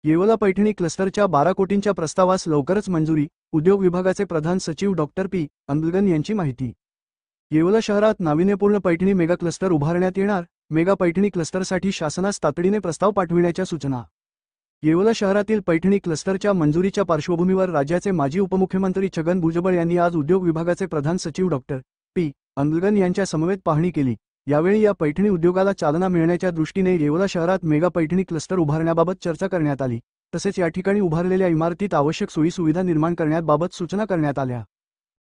येवला पैठणी क्लस्टरच्या 12 कोटींच्या प्रस्तावास लवकरच मंजुरी, उद्योग विभागाचे प्रधान सचिव डॉक्टर पी. अंदुलगन यांची माहिती. येवला शहरात नाविन्यपूर्ण पैठणी मेगा क्लस्टर उभारण्यात येणार. मेगा पैठणी क्लस्टरसाठी शासनास तातडीने प्रस्ताव पाठविण्याच्या सूचना. येवला शहरातील पैठणी क्लस्टरच्या मंजुरीच्या पार्श्वभूमीवर राज्याचे माजी उपमुख्यमंत्री छगन भुजबळ यांनी आज उद्योग विभागाचे प्रधान सचिव डॉक्टर पी. अंदुलगन यांच्या समवेत पाहणी केली. यावेळी या पैठणी उद्योगाला चालना मिळण्याच्या दृष्टीने येवला शहरात मेगा पैठणी क्लस्टर उभारण्याबाबत चर्चा करण्यात आली. तसेच या ठिकाणी उभारलेल्या इमारतीत आवश्यक सोयी सुविधा निर्माण करण्याबाबत सूचना करण्यात आल्या.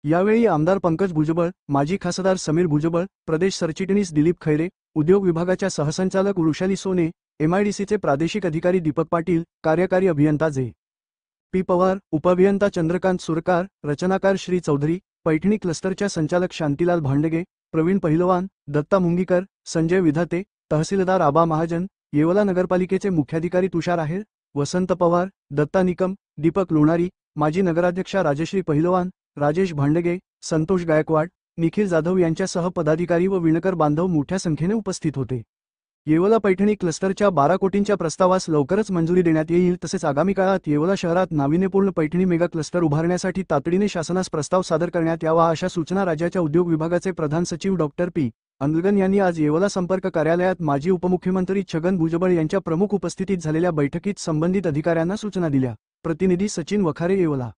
यावेळी आमदार पंकज भुजबळ, माजी खासदार समीर भुजबळ, प्रदेश सरचिटणीस दिलीप खैरे, उद्योग विभागाच्या सहसंचालक वृषाली सोने, एमआयडीसीचे प्रादेशिक अधिकारी दीपक पाटील, कार्यकारी अभियंता जे. पी. पवार, उपअभियंता चंद्रकांत सुरकार, रचनाकार श्री चौधरी, पैठणी क्लस्टरच्या संचालक शांतीलाल भांडगे, प्रवीण पहिलवान, दत्ता मुंगीकर, संजय विधाते, तहसीलदार आबा महाजन, येवला नगरपालिकेचे मुख्याधिकारी तुषार आहेर, वसंत पवार, दत्ता निकम, दीपक लोणारी, माजी नगराध्यक्षा राजश्री पहिलवान, राजेश भांडगे, संतोष गायकवाड, निखिल जाधव यांच्यासह पदाधिकारी व विणकर बांधव मोठ्या संख्येने उपस्थित होते. येवला पैठणी क्लस्टरच्या 12 कोटींच्या प्रस्तावास लवकरच मंजुरी देण्यात येईल. तसेच आगामी काळात येवला शहरात नाविन्यपूर्ण पैठणी मेगा क्लस्टर उभारण्यासाठी तातडीने शासनास प्रस्ताव सादर करण्यात यावा अशा सूचना राज्याच्या उद्योग विभागाचे प्रधान सचिव डॉक्टर पी. अंदुलगन यांनी आज येवला संपर्क कार्यालयात माजी उपमुख्यमंत्री छगन भुजबळ यांच्या प्रमुख उपस्थितीत झालेल्या बैठकीत संबंधित अधिकाऱ्यांना सूचना दिल्या. प्रतिनिधी सचिन वखारे, येवला.